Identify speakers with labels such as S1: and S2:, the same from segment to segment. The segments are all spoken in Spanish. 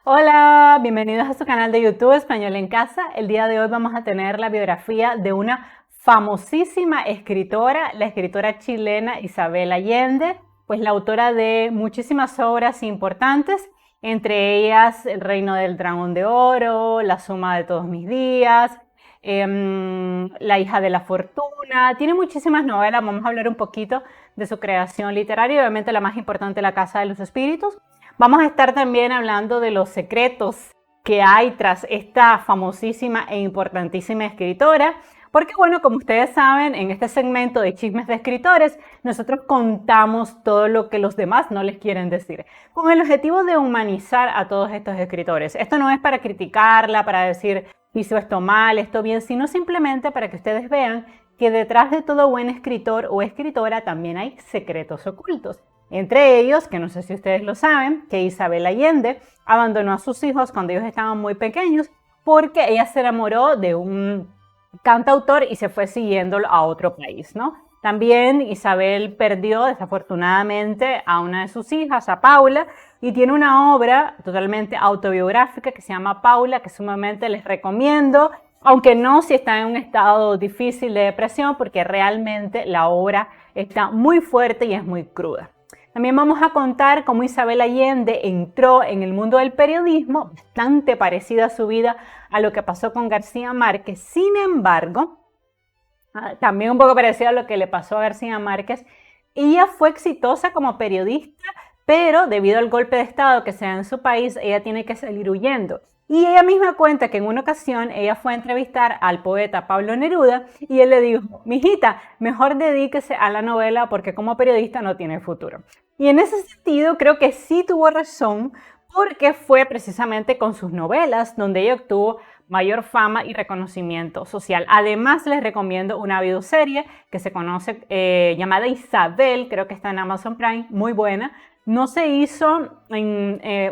S1: Hola, bienvenidos a su canal de YouTube Español en Casa. El día de hoy vamos a tener la biografía de una famosísima escritora, la escritora chilena Isabel Allende, pues la autora de muchísimas obras importantes, entre ellas El Reino del Dragón de Oro, La Suma de Todos Mis Días, La Hija de la Fortuna. Tiene muchísimas novelas, vamos a hablar un poquito de su creación literaria y obviamente la más importante, La Casa de los Espíritus. Vamos a estar también hablando de los secretos que hay tras esta famosísima e importantísima escritora, porque bueno, como ustedes saben, en este segmento de chismes de escritores, nosotros contamos todo lo que los demás no les quieren decir, con el objetivo de humanizar a todos estos escritores. Esto no es para criticarla, para decir hizo esto mal, esto bien, sino simplemente para que ustedes vean que detrás de todo buen escritor o escritora también hay secretos ocultos. Entre ellos, que no sé si ustedes lo saben, que Isabel Allende abandonó a sus hijos cuando ellos estaban muy pequeños porque ella se enamoró de un cantautor y se fue siguiéndolo a otro país, ¿no? También Isabel perdió desafortunadamente a una de sus hijas, a Paula, y tiene una obra totalmente autobiográfica que se llama Paula, que sumamente les recomiendo, aunque no si están en un estado difícil de depresión, porque realmente la obra está muy fuerte y es muy cruda. También vamos a contar cómo Isabel Allende entró en el mundo del periodismo, bastante parecida a su vida a lo que pasó con García Márquez. Sin embargo, también un poco parecido a lo que le pasó a García Márquez, ella fue exitosa como periodista, pero debido al golpe de estado que se da en su país, ella tiene que salir huyendo. Y ella misma cuenta que en una ocasión ella fue a entrevistar al poeta Pablo Neruda y él le dijo: mijita, mejor dedíquese a la novela porque como periodista no tiene futuro. Y en ese sentido creo que sí tuvo razón, porque fue precisamente con sus novelas donde ella obtuvo mayor fama y reconocimiento social. Además, les recomiendo una videoserie que se conoce llamada Isabel, creo que está en Amazon Prime, muy buena. No se hizo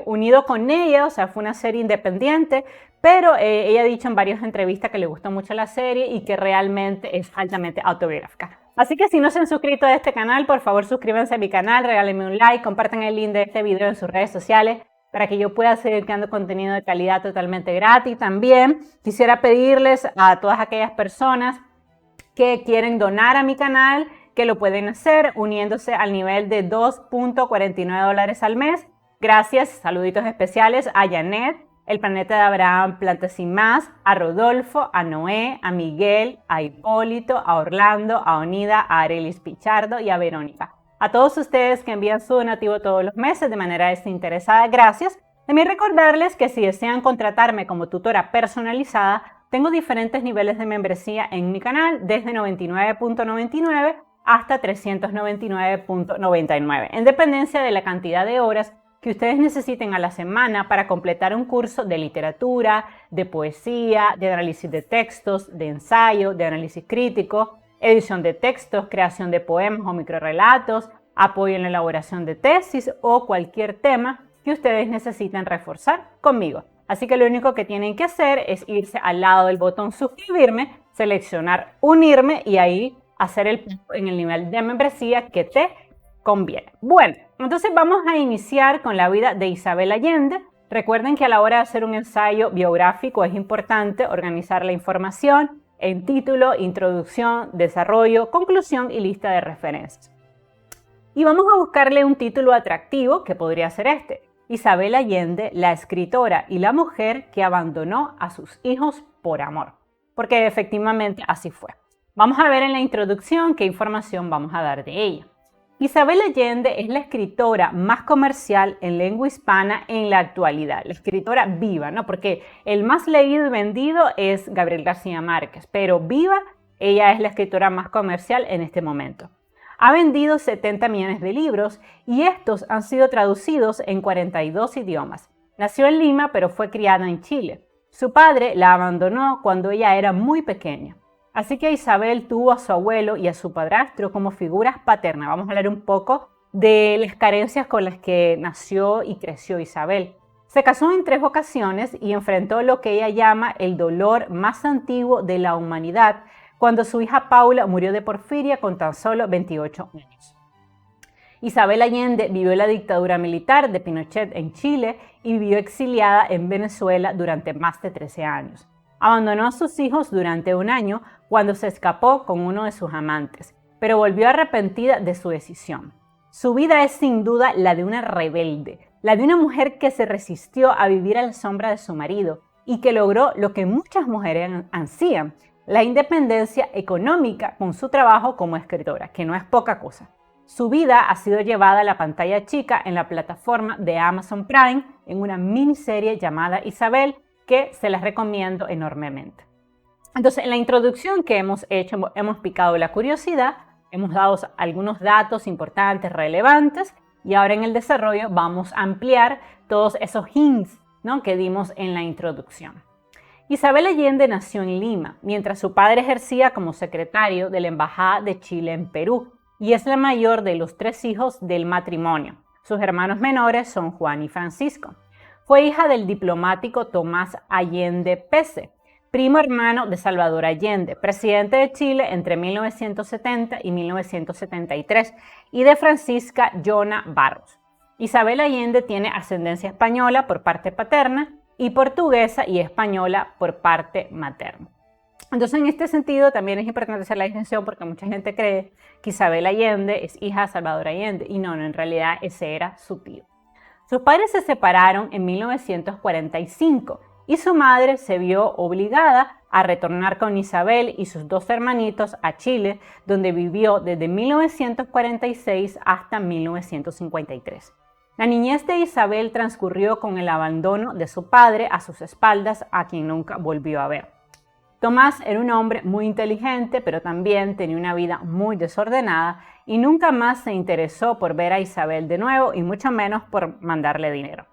S1: unido con ella, o sea, fue una serie independiente, pero ella ha dicho en varias entrevistas que le gustó mucho la serie y que realmente es altamente autobiográfica. Así que si no se han suscrito a este canal, por favor suscríbanse a mi canal, regálenme un like, compartan el link de este video en sus redes sociales para que yo pueda seguir creando contenido de calidad totalmente gratis. También quisiera pedirles a todas aquellas personas que quieren donar a mi canal, que lo pueden hacer uniéndose al nivel de $2.49 al mes. Gracias, saluditos especiales a Janet, El Planeta de Abraham, Plantas y Más, a Rodolfo, a Noé, a Miguel, a Hipólito, a Orlando, a Onida, a Arelis Pichardo y a Verónica. A todos ustedes que envían su donativo todos los meses de manera desinteresada, gracias. También recordarles que si desean contratarme como tutora personalizada, tengo diferentes niveles de membresía en mi canal, desde $99.99 hasta $399.99, en dependencia de la cantidad de horas que ustedes necesiten a la semana para completar un curso de literatura, de poesía, de análisis de textos, de ensayo, de análisis crítico, edición de textos, creación de poemas o microrrelatos, apoyo en la elaboración de tesis o cualquier tema que ustedes necesiten reforzar conmigo. Así que lo único que tienen que hacer es irse al lado del botón suscribirme, seleccionar unirme y ahí hacer el paso en el nivel de membresía que te conviene. Bueno, entonces vamos a iniciar con la vida de Isabel Allende. Recuerden que a la hora de hacer un ensayo biográfico es importante organizar la información en título, introducción, desarrollo, conclusión y lista de referencias. Y vamos a buscarle un título atractivo que podría ser este: Isabel Allende, la escritora y la mujer que abandonó a sus hijos por amor. Porque efectivamente así fue. Vamos a ver en la introducción qué información vamos a dar de ella. Isabel Allende es la escritora más comercial en lengua hispana en la actualidad, la escritora viva, ¿no? Porque el más leído y vendido es Gabriel García Márquez, pero viva, ella es la escritora más comercial en este momento. Ha vendido 70 millones de libros y estos han sido traducidos en 42 idiomas. Nació en Lima, pero fue criada en Chile. Su padre la abandonó cuando ella era muy pequeña. Así que Isabel tuvo a su abuelo y a su padrastro como figuras paternas. Vamos a hablar un poco de las carencias con las que nació y creció Isabel. Se casó en 3 ocasiones y enfrentó lo que ella llama el dolor más antiguo de la humanidad, cuando su hija Paula murió de porfiria con tan solo 28 años. Isabel Allende vivió la dictadura militar de Pinochet en Chile y vivió exiliada en Venezuela durante más de 13 años. Abandonó a sus hijos durante un año cuando se escapó con uno de sus amantes, pero volvió arrepentida de su decisión. Su vida es sin duda la de una rebelde, la de una mujer que se resistió a vivir a la sombra de su marido y que logró lo que muchas mujeres ansían, la independencia económica con su trabajo como escritora, que no es poca cosa. Su vida ha sido llevada a la pantalla chica en la plataforma de Amazon Prime en una miniserie llamada Isabel, que se las recomiendo enormemente. Entonces, en la introducción que hemos hecho, hemos picado la curiosidad, hemos dado algunos datos importantes, relevantes, y ahora en el desarrollo vamos a ampliar todos esos hints, ¿no?, que dimos en la introducción. Isabel Allende nació en Lima, mientras su padre ejercía como secretario de la Embajada de Chile en Perú, y es la mayor de los 3 hijos del matrimonio. Sus hermanos menores son Juan y Francisco. Fue hija del diplomático Tomás Allende Pese, primo hermano de Salvador Allende, presidente de Chile entre 1970 y 1973, y de Francisca Llona Barros. Isabel Allende tiene ascendencia española por parte paterna y portuguesa y española por parte materna. Entonces, en este sentido, también es importante hacer la distinción porque mucha gente cree que Isabel Allende es hija de Salvador Allende y no, en realidad ese era su tío. Sus padres se separaron en 1945 y su madre se vio obligada a retornar con Isabel y sus 2 hermanitos a Chile, donde vivió desde 1946 hasta 1953. La niñez de Isabel transcurrió con el abandono de su padre a sus espaldas, a quien nunca volvió a ver. Tomás era un hombre muy inteligente, pero también tenía una vida muy desordenada y nunca más se interesó por ver a Isabel de nuevo y mucho menos por mandarle dinero.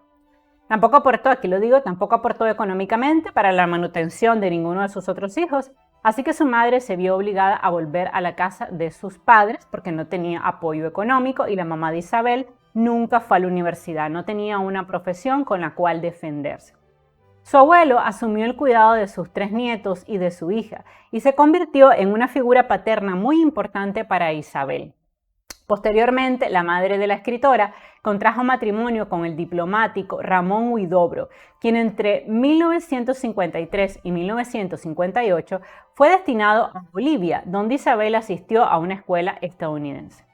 S1: Tampoco aportó, aquí lo digo, tampoco aportó económicamente para la manutención de ninguno de sus otros hijos, así que su madre se vio obligada a volver a la casa de sus padres porque no tenía apoyo económico y la mamá de Isabel nunca fue a la universidad, no tenía una profesión con la cual defenderse. Su abuelo asumió el cuidado de sus 3 nietos y de su hija y se convirtió en una figura paterna muy importante para Isabel. Posteriormente, la madre de la escritora contrajo matrimonio con el diplomático Ramón Huidobro, quien entre 1953 y 1958 fue destinado a Bolivia, donde Isabel asistió a una escuela estadounidense.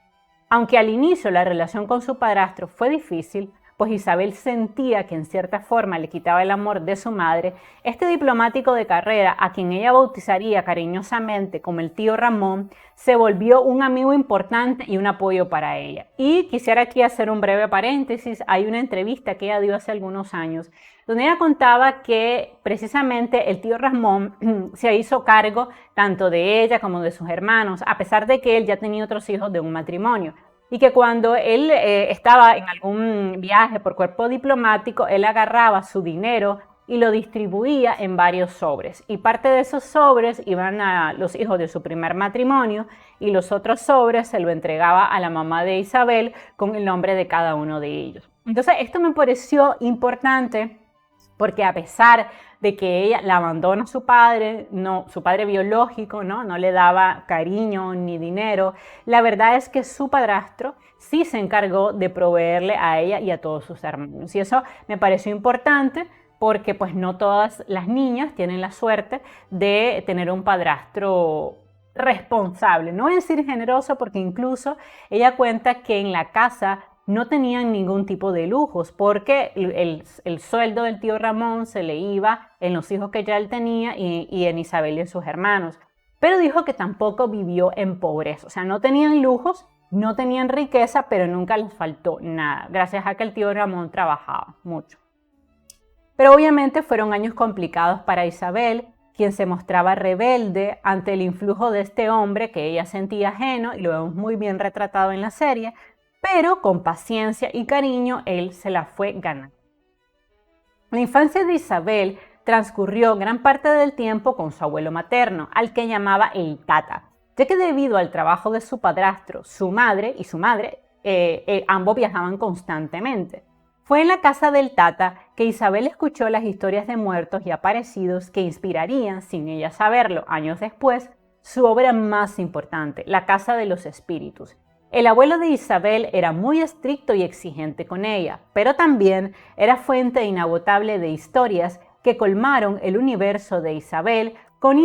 S1: Aunque al inicio la relación con su padrastro fue difícil, pues Isabel sentía que en cierta forma le quitaba el amor de su madre, este diplomático de carrera, a quien ella bautizaría cariñosamente como el tío Ramón, se volvió un amigo importante y un apoyo para ella. Y quisiera aquí hacer un breve paréntesis, hay una entrevista que ella dio hace algunos años, donde ella contaba que precisamente el tío Ramón se hizo cargo tanto de ella como de sus hermanos, a pesar de que él ya tenía otros hijos de un matrimonio. Y que cuando él estaba en algún viaje por cuerpo diplomático, él agarraba su dinero y lo distribuía en varios sobres. Y parte de esos sobres iban a los hijos de su primer matrimonio y los otros sobres se lo entregaba a la mamá de Isabel con el nombre de cada uno de ellos. Entonces, esto me pareció importante porque a pesar de que ella la abandona a su padre biológico, no le daba cariño ni dinero, la verdad es que su padrastro sí se encargó de proveerle a ella y a todos sus hermanos. Y eso me pareció importante porque pues no todas las niñas tienen la suerte de tener un padrastro responsable. No voy a decir generoso porque incluso ella cuenta que en la casa no tenían ningún tipo de lujos porque el sueldo del tío Ramón se le iba en los hijos que ya él tenía y en Isabel y en sus hermanos. Pero dijo que tampoco vivió en pobreza, o sea, no tenían lujos, no tenían riqueza, pero nunca les faltó nada, gracias a que el tío Ramón trabajaba mucho. Pero obviamente fueron años complicados para Isabel, quien se mostraba rebelde ante el influjo de este hombre que ella sentía ajeno, y lo vemos muy bien retratado en la serie, pero con paciencia y cariño él se la fue ganando. La infancia de Isabel transcurrió gran parte del tiempo con su abuelo materno, al que llamaba el Tata, ya que debido al trabajo de su padrastro, su madre, ambos viajaban constantemente. Fue en la casa del Tata que Isabel escuchó las historias de muertos y aparecidos que inspirarían, sin ella saberlo, años después, su obra más importante, La Casa de los Espíritus. El abuelo de Isabel era muy estricto y exigente con ella, pero también era fuente inagotable de historias que colmaron el universo de Isabel con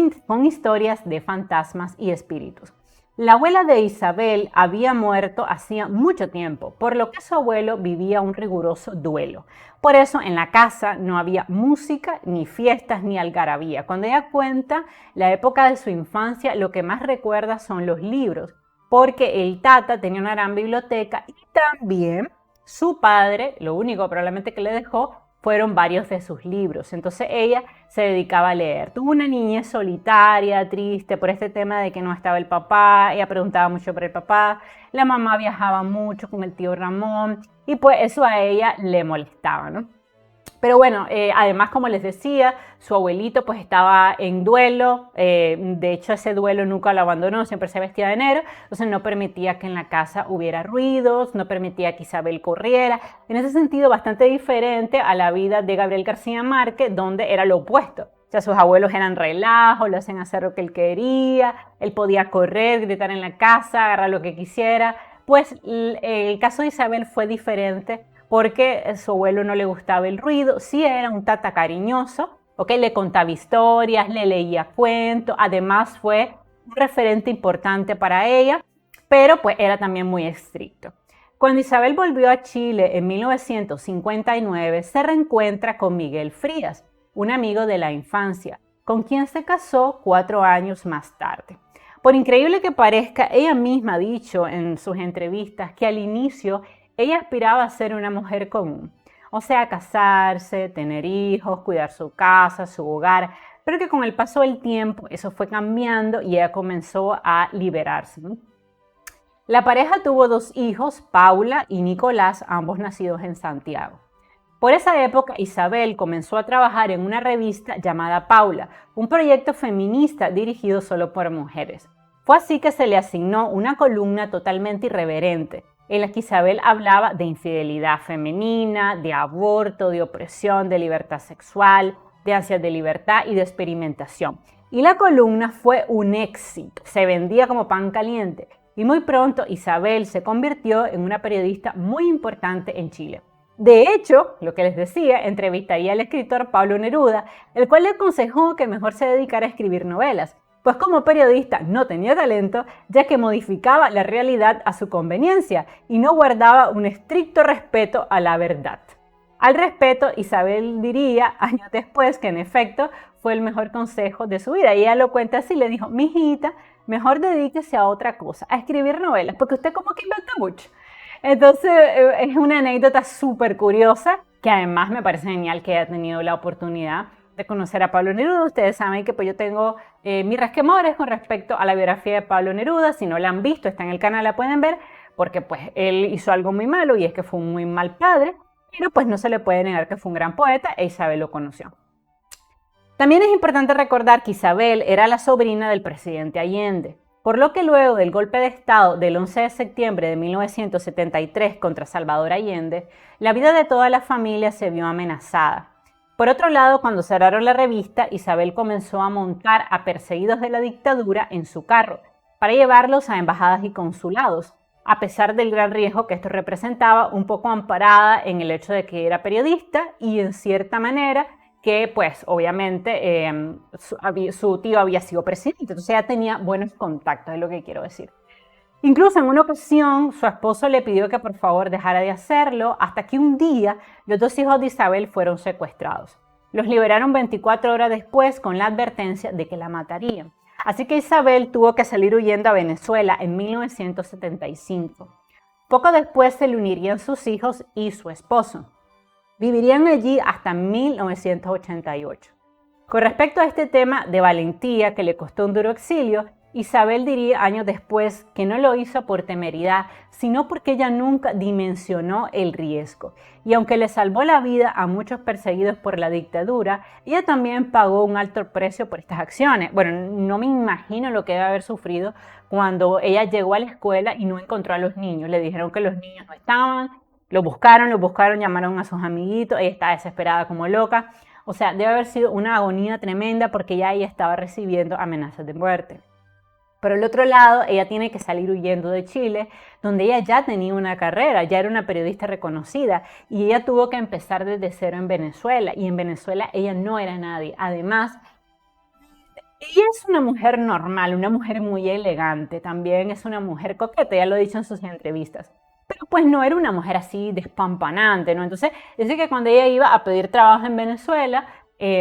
S1: historias de fantasmas y espíritus. La abuela de Isabel había muerto hacía mucho tiempo, por lo que su abuelo vivía un riguroso duelo. Por eso en la casa no había música, ni fiestas, ni algarabía. Cuando ella cuenta la época de su infancia, lo que más recuerda son los libros, porque el tata tenía una gran biblioteca y también su padre, lo único probablemente que le dejó, fueron varios de sus libros. Entonces ella se dedicaba a leer. Tuvo una niñez solitaria, triste por este tema de que no estaba el papá. Ella preguntaba mucho por el papá. La mamá viajaba mucho con el tío Ramón y pues eso a ella le molestaba, ¿no? Pero bueno, además, como les decía, su abuelito pues estaba en duelo, de hecho ese duelo nunca lo abandonó, siempre se vestía de negro, entonces no permitía que en la casa hubiera ruidos, no permitía que Isabel corriera, en ese sentido bastante diferente a la vida de Gabriel García Márquez, donde era lo opuesto. O sea, sus abuelos eran relajo, lo hacían hacer lo que él quería, él podía correr, gritar en la casa, agarrar lo que quisiera. Pues el caso de Isabel fue diferente porque a su abuelo no le gustaba el ruido, sí era un tata cariñoso, ¿okay? Le contaba historias, le leía cuentos, además fue un referente importante para ella, pero pues era también muy estricto. Cuando Isabel volvió a Chile en 1959, se reencuentra con Miguel Frías, un amigo de la infancia, con quien se casó 4 años más tarde. Por increíble que parezca, ella misma ha dicho en sus entrevistas que al inicio ella aspiraba a ser una mujer común, o sea, casarse, tener hijos, cuidar su casa, su hogar, pero que con el paso del tiempo eso fue cambiando y ella comenzó a liberarse, ¿no? La pareja tuvo 2 hijos, Paula y Nicolás, ambos nacidos en Santiago. Por esa época, Isabel comenzó a trabajar en una revista llamada Paula, un proyecto feminista dirigido solo por mujeres. Fue así que se le asignó una columna totalmente irreverente, en la que Isabel hablaba de infidelidad femenina, de aborto, de opresión, de libertad sexual, de ansias de libertad y de experimentación. Y la columna fue un éxito, se vendía como pan caliente y muy pronto Isabel se convirtió en una periodista muy importante en Chile. De hecho, lo que les decía, entrevistaría al escritor Pablo Neruda, el cual le aconsejó que mejor se dedicara a escribir novelas, pues como periodista no tenía talento, ya que modificaba la realidad a su conveniencia y no guardaba un estricto respeto a la verdad. Al respeto, Isabel diría años después que en efecto fue el mejor consejo de su vida. Y ella lo cuenta así, le dijo: mijita, mejor dedíquese a otra cosa, a escribir novelas, porque usted como que inventa mucho. Entonces es una anécdota súper curiosa, que además me parece genial que haya tenido la oportunidad de conocer a Pablo Neruda. Ustedes saben que pues yo tengo mis resquemores con respecto a la biografía de Pablo Neruda. Si no la han visto, está en el canal, la pueden ver, porque pues él hizo algo muy malo y es que fue un muy mal padre, pero pues no se le puede negar que fue un gran poeta e Isabel lo conoció. También es importante recordar que Isabel era la sobrina del presidente Allende, por lo que luego del golpe de Estado del 11 de septiembre de 1973 contra Salvador Allende, la vida de toda la familia se vio amenazada. Por otro lado, cuando cerraron la revista, Isabel comenzó a montar a perseguidos de la dictadura en su carro para llevarlos a embajadas y consulados, a pesar del gran riesgo que esto representaba, un poco amparada en el hecho de que era periodista y en cierta manera que pues obviamente su tío había sido presidente, entonces ella tenía buenos contactos, es lo que quiero decir. Incluso en una ocasión su esposo le pidió que por favor dejara de hacerlo, hasta que un día los 2 hijos de Isabel fueron secuestrados. Los liberaron 24 horas después con la advertencia de que la matarían. Así que Isabel tuvo que salir huyendo a Venezuela en 1975. Poco después se le unirían sus hijos y su esposo. Vivirían allí hasta 1988. Con respecto a este tema de valentía que le costó un duro exilio, Isabel diría años después que no lo hizo por temeridad, sino porque ella nunca dimensionó el riesgo. Y aunque le salvó la vida a muchos perseguidos por la dictadura, ella también pagó un alto precio por estas acciones. Bueno, no me imagino lo que debe haber sufrido cuando ella llegó a la escuela y no encontró a los niños. Le dijeron que los niños no estaban, lo buscaron, llamaron a sus amiguitos, ella estaba desesperada como loca. O sea, debe haber sido una agonía tremenda porque ya ella estaba recibiendo amenazas de muerte. Por el otro lado, ella tiene que salir huyendo de Chile, donde ella ya tenía una carrera, ya era una periodista reconocida, y ella tuvo que empezar desde cero en Venezuela, y en Venezuela ella no era nadie. Además, ella es una mujer normal, una mujer muy elegante, también es una mujer coqueta, ya lo he dicho en sus entrevistas, pero pues no era una mujer así despampanante, ¿no? Entonces, dice que cuando ella iba a pedir trabajo en Venezuela,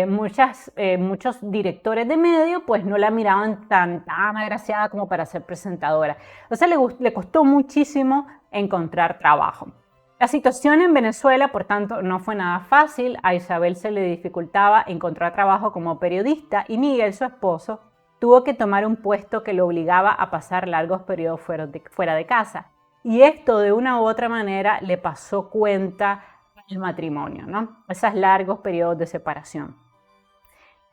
S1: muchos directores de medio pues no la miraban tan agraciada como para ser presentadora. O sea, le costó muchísimo encontrar trabajo. La situación en Venezuela, por tanto, no fue nada fácil. A Isabel se le dificultaba encontrar trabajo como periodista y Miguel, su esposo, tuvo que tomar un puesto que lo obligaba a pasar largos periodos fuera de casa. Y esto, de una u otra manera, le pasó cuenta al matrimonio, ¿no? Esos largos periodos de separación.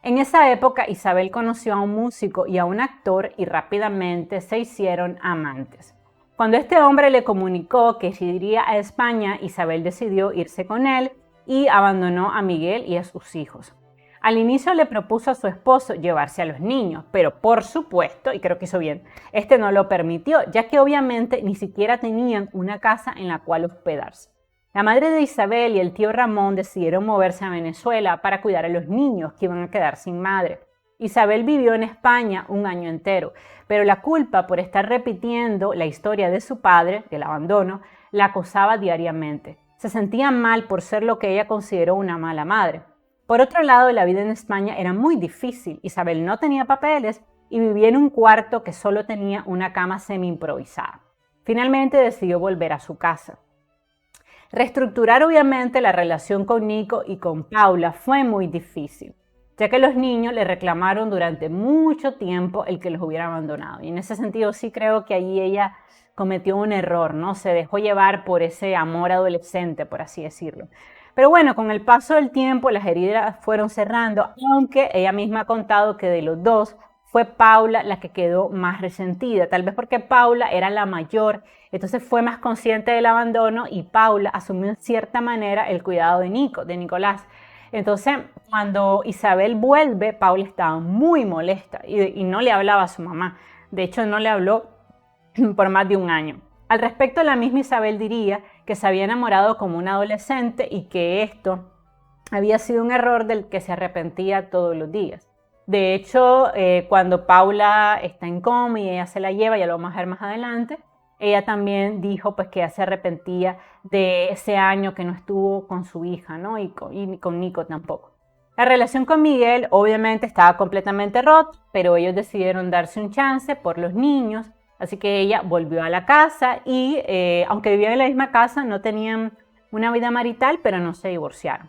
S1: En esa época, Isabel conoció a un músico y a un actor y rápidamente se hicieron amantes. Cuando este hombre le comunicó que se iría a España, Isabel decidió irse con él y abandonó a Miguel y a sus hijos. Al inicio le propuso a su esposo llevarse a los niños, pero por supuesto, y creo que hizo bien, este no lo permitió, ya que obviamente ni siquiera tenían una casa en la cual hospedarse. La madre de Isabel y el tío Ramón decidieron moverse a Venezuela para cuidar a los niños que iban a quedar sin madre. Isabel vivió en España un año entero, pero la culpa por estar repitiendo la historia de su padre, del abandono, la acosaba diariamente. Se sentía mal por ser lo que ella consideró una mala madre. Por otro lado, la vida en España era muy difícil. Isabel no tenía papeles y vivía en un cuarto que solo tenía una cama semi-improvisada. Finalmente decidió volver a su casa. Reestructurar obviamente la relación con Nico y con Paula fue muy difícil, ya que los niños le reclamaron durante mucho tiempo el que los hubiera abandonado. Y en ese sentido sí creo que ahí ella cometió un error, ¿no? Se dejó llevar por ese amor adolescente, por así decirlo. Pero bueno, con el paso del tiempo las heridas fueron cerrando, aunque ella misma ha contado que de los dos fue Paula la que quedó más resentida, tal vez porque Paula era la mayor, entonces fue más consciente del abandono y Paula asumió en cierta manera el cuidado de Nicolás. Entonces, cuando Isabel vuelve, Paula estaba muy molesta y no le hablaba a su mamá. De hecho, no le habló por más de un año. Al respecto, la misma Isabel diría que se había enamorado como una adolescente y que esto había sido un error del que se arrepentía todos los días. De hecho, cuando Paula está en coma y ella se la lleva, ya lo vamos a ver más adelante, ella también dijo pues que ella se arrepentía de ese año que no estuvo con su hija, ¿no? Y con Nico tampoco. La relación con Miguel obviamente estaba completamente rota, pero ellos decidieron darse un chance por los niños, así que ella volvió a la casa y aunque vivían en la misma casa, no tenían una vida marital, pero no se divorciaron.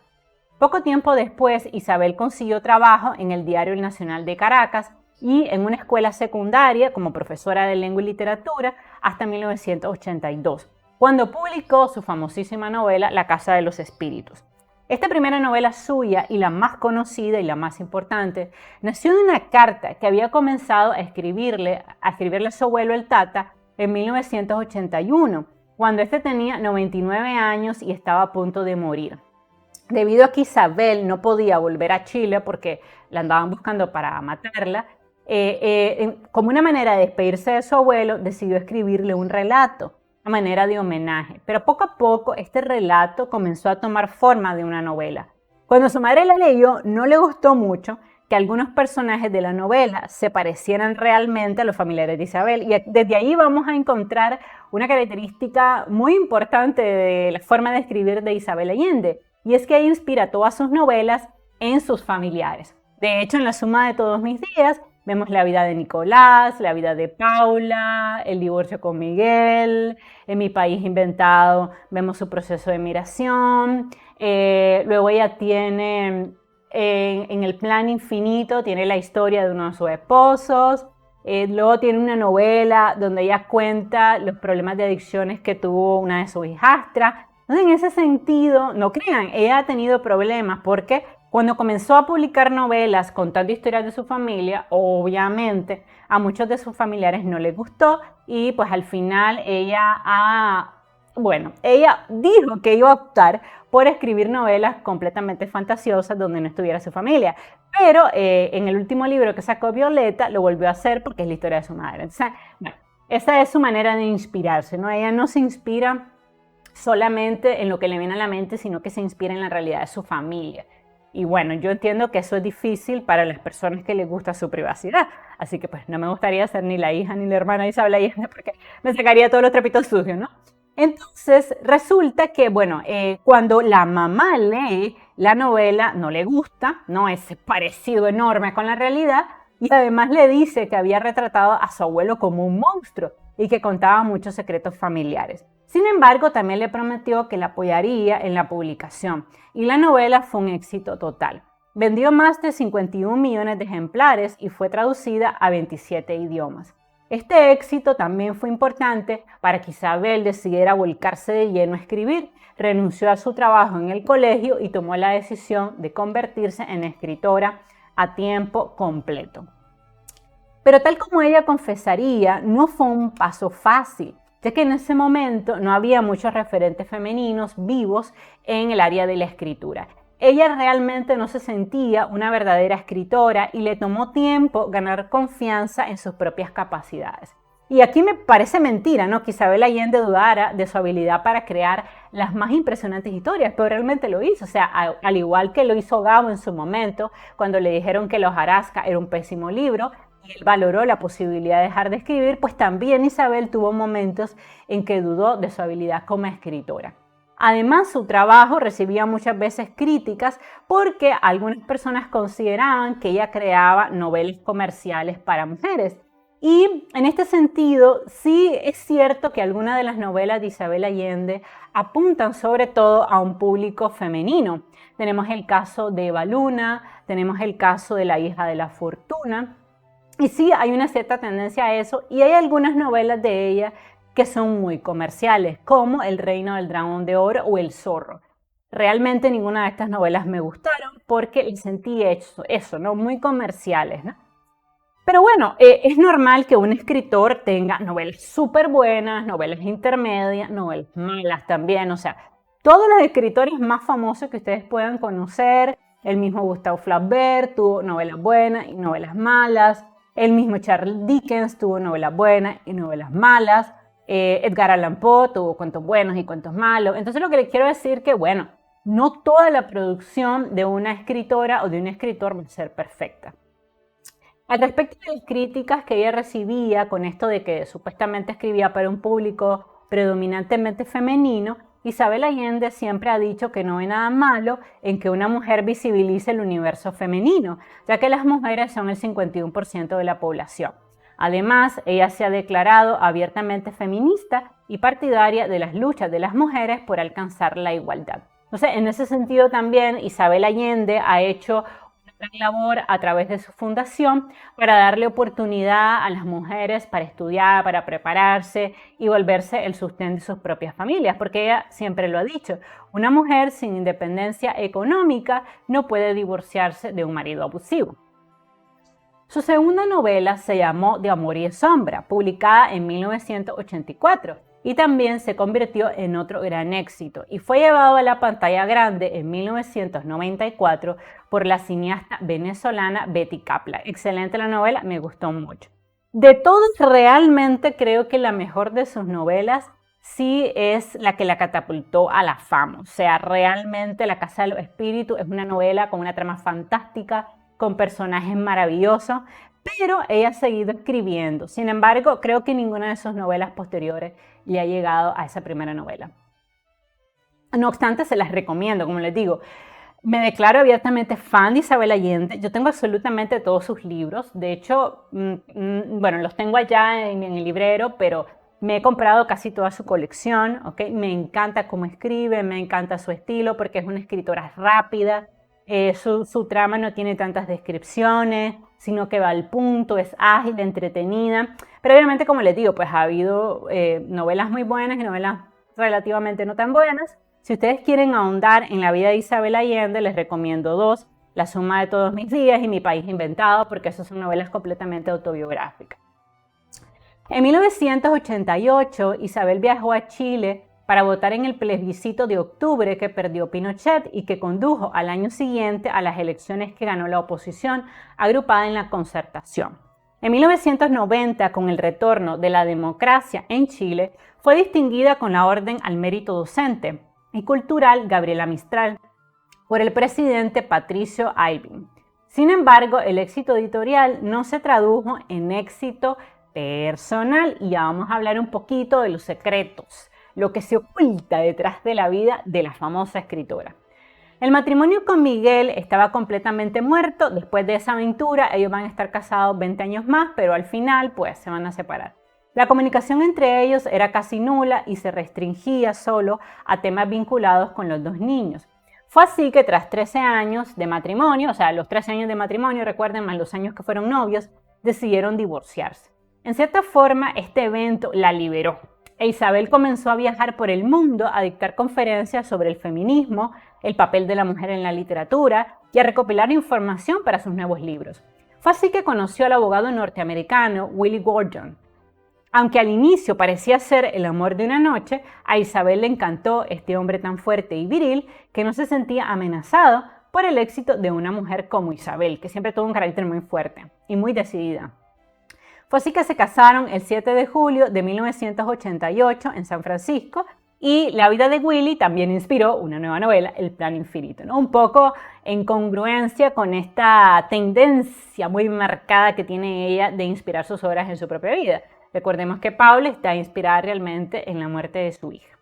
S1: Poco tiempo después, Isabel consiguió trabajo en el Diario El Nacional de Caracas y en una escuela secundaria como profesora de lengua y literatura hasta 1982, cuando publicó su famosísima novela La Casa de los Espíritus. Esta primera novela suya y la más conocida y la más importante nació de una carta que había comenzado a escribirle a su abuelo el Tata en 1981, cuando este tenía 99 años y estaba a punto de morir. Debido a que Isabel no podía volver a Chile porque la andaban buscando para matarla, como una manera de despedirse de su abuelo, decidió escribirle un relato a manera de homenaje. Pero poco a poco este relato comenzó a tomar forma de una novela. Cuando su madre la leyó, no le gustó mucho que algunos personajes de la novela se parecieran realmente a los familiares de Isabel. Y desde ahí vamos a encontrar una característica muy importante de la forma de escribir de Isabel Allende. Y es que ella inspira todas sus novelas en sus familiares. De hecho, en La Suma de Todos Mis Días vemos la vida de Nicolás, la vida de Paula, el divorcio con Miguel, en Mi País Inventado vemos su proceso de migración, luego ella tiene en El Plan Infinito, tiene la historia de uno de sus esposos, luego tiene una novela donde ella cuenta los problemas de adicciones que tuvo una de sus hijastras. Entonces, en ese sentido, no crean, ella ha tenido problemas porque cuando comenzó a publicar novelas contando historias de su familia, obviamente a muchos de sus familiares no les gustó y pues al final ella ha Bueno, ella dijo que iba a optar por escribir novelas completamente fantasiosas donde no estuviera su familia, pero en el último libro que sacó Violeta lo volvió a hacer porque es la historia de su madre. Entonces, bueno, esa es su manera de inspirarse, ¿no? Ella no se inspira solamente en lo que le viene a la mente, sino que se inspira en la realidad de su familia. Y bueno, yo entiendo que eso es difícil para las personas que les gusta su privacidad. Así que pues no me gustaría ser ni la hija ni la hermana de Isabel Allende porque me sacaría todos los trapitos sucios, ¿no? Entonces resulta que, bueno, cuando la mamá lee la novela no le gusta, no es parecido enorme con la realidad y además le dice que había retratado a su abuelo como un monstruo y que contaba muchos secretos familiares. Sin embargo, también le prometió que la apoyaría en la publicación y la novela fue un éxito total. Vendió más de 51 millones de ejemplares y fue traducida a 27 idiomas. Este éxito también fue importante para que Isabel decidiera volcarse de lleno a escribir. Renunció a su trabajo en el colegio y tomó la decisión de convertirse en escritora a tiempo completo. Pero tal como ella confesaría, no fue un paso fácil, ya que en ese momento no había muchos referentes femeninos vivos en el área de la escritura. Ella realmente no se sentía una verdadera escritora y le tomó tiempo ganar confianza en sus propias capacidades. Y aquí me parece mentira, ¿no? Que Isabel Allende dudara de su habilidad para crear las más impresionantes historias, pero realmente lo hizo. O sea, al igual que lo hizo Gabo en su momento, cuando le dijeron que Los Hojarasca era un pésimo libro, y él valoró la posibilidad de dejar de escribir, pues también Isabel tuvo momentos en que dudó de su habilidad como escritora. Además, su trabajo recibía muchas veces críticas porque algunas personas consideraban que ella creaba novelas comerciales para mujeres. Y en este sentido, sí es cierto que algunas de las novelas de Isabel Allende apuntan sobre todo a un público femenino. Tenemos el caso de Eva Luna, tenemos el caso de La hija de la fortuna. Y sí, hay una cierta tendencia a eso y hay algunas novelas de ella que son muy comerciales, como El reino del dragón de oro o El zorro. Realmente ninguna de estas novelas me gustaron porque les sentí eso, ¿no? Muy comerciales, ¿no? Pero bueno, es normal que un escritor tenga novelas súper buenas, novelas intermedias, novelas malas también. O sea, todos los escritores más famosos que ustedes puedan conocer, el mismo Gustave Flaubert tuvo novelas buenas y novelas malas. El mismo Charles Dickens tuvo novelas buenas y novelas malas. Edgar Allan Poe tuvo cuentos buenos y cuentos malos. Entonces lo que les quiero decir que, bueno, no toda la producción de una escritora o de un escritor va a ser perfecta. Al respecto de las críticas que ella recibía con esto de que supuestamente escribía para un público predominantemente femenino, Isabel Allende siempre ha dicho que no ve nada malo en que una mujer visibilice el universo femenino, ya que las mujeres son el 51% de la población. Además, ella se ha declarado abiertamente feminista y partidaria de las luchas de las mujeres por alcanzar la igualdad. Entonces, en ese sentido también Isabel Allende ha hecho gran labor a través de su fundación para darle oportunidad a las mujeres para estudiar, para prepararse y volverse el sustento de sus propias familias, porque ella siempre lo ha dicho, una mujer sin independencia económica no puede divorciarse de un marido abusivo. Su segunda novela se llamó De amor y de sombra, publicada en 1984, y también se convirtió en otro gran éxito y fue llevado a la pantalla grande en 1994 por la cineasta venezolana Betty Kaplan. Excelente la novela, me gustó mucho. De todas, realmente creo que la mejor de sus novelas sí es la que la catapultó a la fama. O sea, realmente La Casa de los Espíritus es una novela con una trama fantástica, con personajes maravillosos, pero ella ha seguido escribiendo. Sin embargo, creo que ninguna de sus novelas posteriores le ha llegado a esa primera novela. No obstante, se las recomiendo, como les digo. Me declaro abiertamente fan de Isabel Allende. Yo tengo absolutamente todos sus libros. De hecho, bueno, los tengo allá en el librero, pero me he comprado casi toda su colección. ¿Okay? Me encanta cómo escribe, me encanta su estilo porque es una escritora rápida. Su trama no tiene tantas descripciones, sino que va al punto, es ágil, entretenida. Pero obviamente, como les digo, pues ha habido novelas muy buenas y novelas relativamente no tan buenas. Si ustedes quieren ahondar en la vida de Isabel Allende, les recomiendo dos, La suma de todos mis días y Mi país inventado, porque esas son novelas completamente autobiográficas. En 1988, Isabel viajó a Chile para votar en el plebiscito de octubre que perdió Pinochet y que condujo al año siguiente a las elecciones que ganó la oposición, agrupada en la Concertación. En 1990, con el retorno de la democracia en Chile, fue distinguida con la Orden al Mérito Docente y Cultural Gabriela Mistral por el presidente Patricio Aylwin. Sin embargo, el éxito editorial no se tradujo en éxito personal y ya vamos a hablar un poquito de los secretos, lo que se oculta detrás de la vida de la famosa escritora. El matrimonio con Miguel estaba completamente muerto. Después de esa aventura, ellos van a estar casados 20 años más, pero al final, pues, se van a separar. La comunicación entre ellos era casi nula y se restringía solo a temas vinculados con los dos niños. Fue así que tras 13 años de matrimonio, o sea, los 13 años de matrimonio, recuerden, más los años que fueron novios, decidieron divorciarse. En cierta forma, este evento la liberó. E Isabel comenzó a viajar por el mundo a dictar conferencias sobre el feminismo, el papel de la mujer en la literatura y a recopilar información para sus nuevos libros. Fue así que conoció al abogado norteamericano Willie Gordon. Aunque al inicio parecía ser el amor de una noche, a Isabel le encantó este hombre tan fuerte y viril que no se sentía amenazado por el éxito de una mujer como Isabel, que siempre tuvo un carácter muy fuerte y muy decidida. Fue así que se casaron el 7 de julio de 1988 en San Francisco y la vida de Willie también inspiró una nueva novela, El Plan Infinito, ¿no? Un poco en congruencia con esta tendencia muy marcada que tiene ella de inspirar sus obras en su propia vida. Recordemos que Paula está inspirada realmente en la muerte de su hija.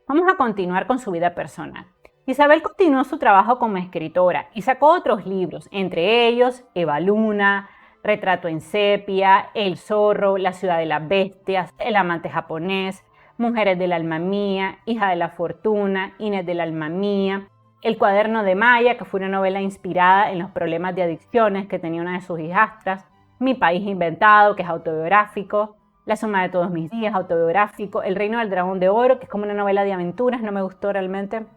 S1: Vamos a continuar con su vida personal. Isabel continuó su trabajo como escritora y sacó otros libros, entre ellos Eva Luna, Retrato en sepia, El zorro, La ciudad de las bestias, El amante japonés, Mujeres del alma mía, Hija de la fortuna, Inés del alma mía, El cuaderno de Maya, que fue una novela inspirada en los problemas de adicciones que tenía una de sus hijastras, Mi país inventado, que es autobiográfico, La suma de todos mis días, autobiográfico, El reino del dragón de oro, que es como una novela de aventuras, no me gustó realmente,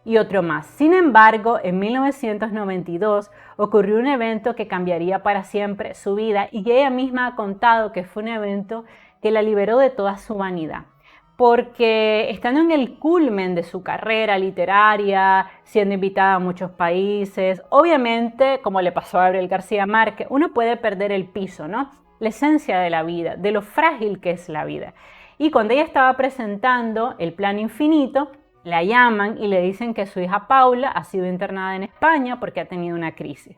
S1: y otro más. Sin embargo, en 1992 ocurrió un evento que cambiaría para siempre su vida y ella misma ha contado que fue un evento que la liberó de toda su vanidad. Porque estando en el culmen de su carrera literaria, siendo invitada a muchos países, obviamente, como le pasó a Gabriel García Márquez, uno puede perder el piso, ¿no? La esencia de la vida, de lo frágil que es la vida. Y cuando ella estaba presentando El Plan Infinito, la llaman y le dicen que su hija Paula ha sido internada en España porque ha tenido una crisis.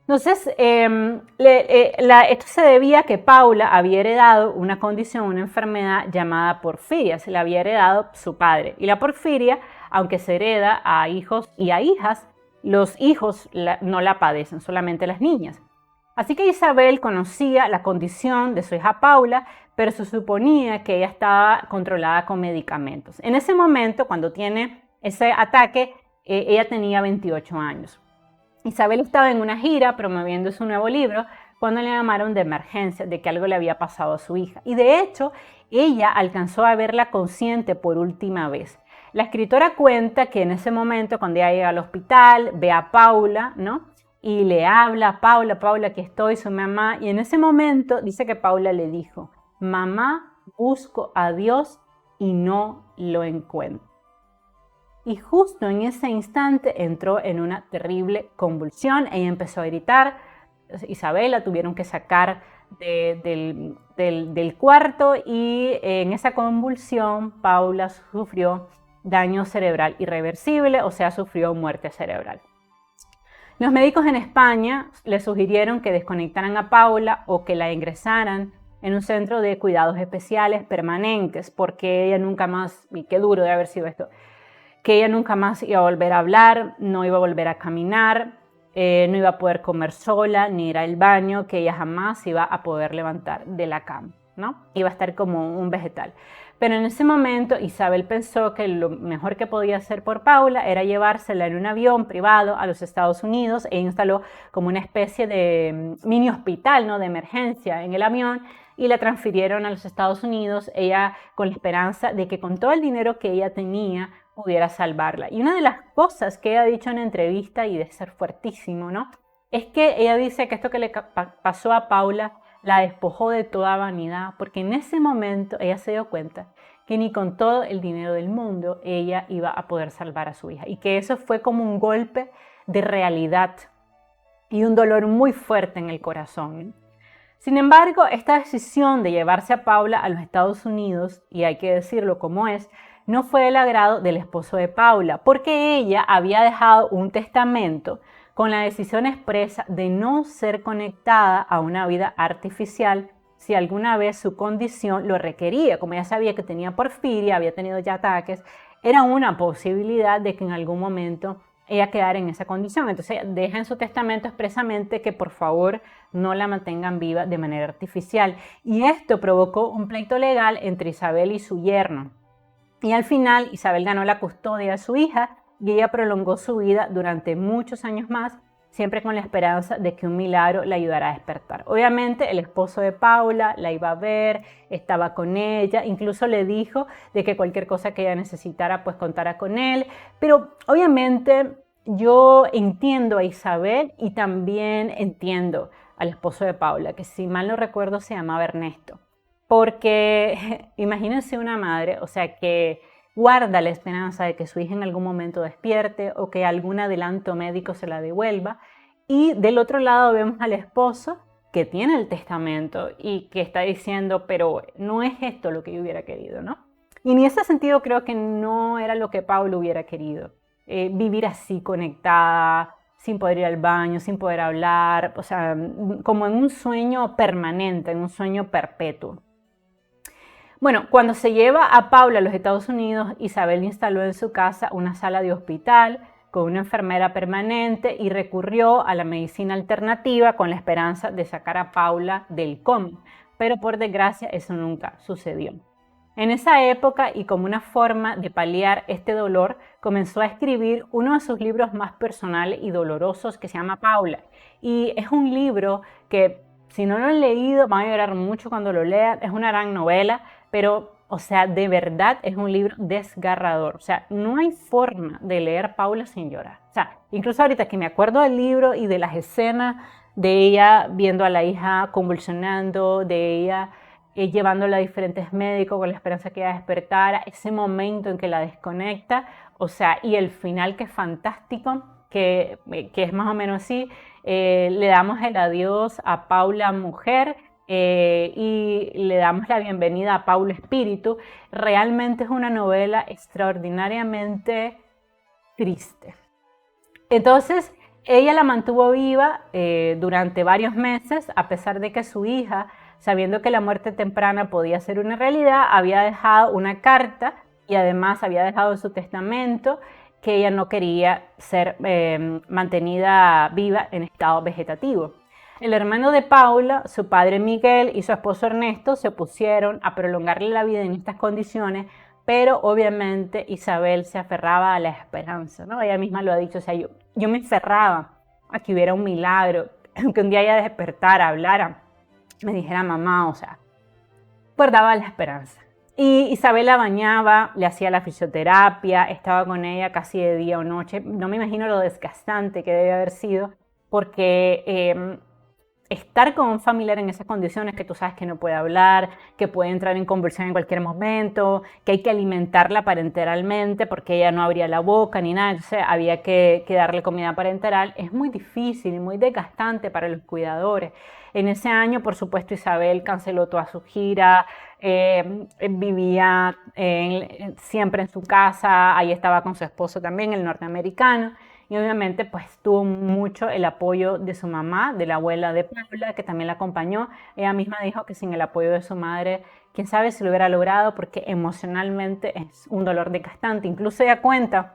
S1: Entonces, esto se debía a que Paula había heredado una condición, una enfermedad llamada porfiria. Se la había heredado su padre. Y la porfiria, aunque se hereda a hijos y a hijas, los hijos no la padecen, solamente las niñas. Así que Isabel conocía la condición de su hija Paula, pero se suponía que ella estaba controlada con medicamentos. En ese momento, cuando tiene ese ataque, ella tenía 28 años. Isabel estaba en una gira promoviendo su nuevo libro cuando le llamaron de emergencia de que algo le había pasado a su hija. Y de hecho, ella alcanzó a verla consciente por última vez. La escritora cuenta que en ese momento, cuando ella llega al hospital, ve a Paula, ¿no? Y le habla, Paula, aquí estoy, soy mamá. Y en ese momento dice que Paula le dijo, mamá, busco a Dios y no lo encuentro. Y justo en ese instante entró en una terrible convulsión. Ella empezó a gritar. Isabel la tuvieron que sacar del cuarto y en esa convulsión Paula sufrió daño cerebral irreversible, o sea, sufrió muerte cerebral. Los médicos en España le sugirieron que desconectaran a Paula o que la ingresaran en un centro de cuidados especiales permanentes, porque ella nunca más, y qué duro de haber sido esto, que ella nunca más iba a volver a hablar, no iba a volver a caminar, no iba a poder comer sola, ni ir al baño, que ella jamás iba a poder levantar de la cama, ¿no? Iba a estar como un vegetal. Pero en ese momento Isabel pensó que lo mejor que podía hacer por Paula era llevársela en un avión privado a los Estados Unidos e instaló como una especie de mini hospital, ¿no? De emergencia en el avión y la transfirieron a los Estados Unidos, ella con la esperanza de que con todo el dinero que ella tenía pudiera salvarla. Y una de las cosas que ella ha dicho en entrevista y de ser fuertísimo, ¿no? Es que ella dice que esto que le pasó a Paula la despojó de toda vanidad, porque en ese momento ella se dio cuenta que ni con todo el dinero del mundo ella iba a poder salvar a su hija, y que eso fue como un golpe de realidad y un dolor muy fuerte en el corazón. Sin embargo, esta decisión de llevarse a Paula a los Estados Unidos, y hay que decirlo como es, no fue del agrado del esposo de Paula, porque ella había dejado un testamento con la decisión expresa de no ser conectada a una vida artificial si alguna vez su condición lo requería. Como ella sabía que tenía porfiria, había tenido ya ataques, era una posibilidad de que en algún momento ella quedara en esa condición. Entonces deja en su testamento expresamente que por favor no la mantengan viva de manera artificial. Y esto provocó un pleito legal entre Isabel y su yerno. Y al final Isabel ganó la custodia de su hija y ella prolongó su vida durante muchos años más, siempre con la esperanza de que un milagro la ayudara a despertar. Obviamente el esposo de Paula la iba a ver, estaba con ella, incluso le dijo de que cualquier cosa que ella necesitara pues contara con él, pero obviamente yo entiendo a Isabel y también entiendo al esposo de Paula, que si mal no recuerdo se llamaba Ernesto, porque imagínense una madre, o sea, que guarda la esperanza de que su hija en algún momento despierte o que algún adelanto médico se la devuelva. Y del otro lado vemos al esposo que tiene el testamento y que está diciendo, pero no es esto lo que yo hubiera querido, ¿no? Y en ese sentido creo que no era lo que Paula hubiera querido. Vivir así conectada, sin poder ir al baño, sin poder hablar, o sea, como en un sueño permanente, en un sueño perpetuo. Bueno, cuando se lleva a Paula a los Estados Unidos, Isabel instaló en su casa una sala de hospital con una enfermera permanente y recurrió a la medicina alternativa con la esperanza de sacar a Paula del coma, pero por desgracia eso nunca sucedió. En esa época, y como una forma de paliar este dolor, comenzó a escribir uno de sus libros más personales y dolorosos que se llama Paula. Y es un libro que, si no lo han leído, van a llorar mucho cuando lo lean. Es una gran novela, pero, o sea, de verdad es un libro desgarrador. O sea, no hay forma de leer Paula sin llorar. O sea, incluso ahorita que me acuerdo del libro y de las escenas de ella viendo a la hija convulsionando, de ella llevándola a diferentes médicos con la esperanza que ella despertara, ese momento en que la desconecta, o sea, y el final que es fantástico, que es más o menos así, le damos el adiós a Paula mujer, y le damos la bienvenida a Paula espíritu. Realmente es una novela extraordinariamente triste. Entonces, ella la mantuvo viva durante varios meses, a pesar de que su hija, sabiendo que la muerte temprana podía ser una realidad, había dejado una carta y además había dejado en su testamento que ella no quería ser mantenida viva en estado vegetativo. El hermano de Paula, su padre Miguel y su esposo Ernesto se opusieron a prolongarle la vida en estas condiciones, pero obviamente Isabel se aferraba a la esperanza, ¿no? Ella misma lo ha dicho, o sea, yo me aferraba a que hubiera un milagro, que un día ella despertara, hablara, me dijera mamá, o sea, guardaba la esperanza. Y Isabel la bañaba, le hacía la fisioterapia, estaba con ella casi de día o noche. No me imagino lo desgastante que debe haber sido, porque estar con un familiar en esas condiciones, que tú sabes que no puede hablar, que puede entrar en convulsión en cualquier momento, que hay que alimentarla parenteralmente porque ella no abría la boca ni nada, entonces había que darle comida parenteral, es muy difícil y muy desgastante para los cuidadores. En ese año, por supuesto, Isabel canceló toda su gira, vivía siempre en su casa, ahí estaba con su esposo también, el norteamericano, y obviamente pues tuvo mucho el apoyo de su mamá, de la abuela de Paula, que también la acompañó. Ella misma dijo que sin el apoyo de su madre, quién sabe si lo hubiera logrado, porque emocionalmente es un dolor desgastante. Incluso ella cuenta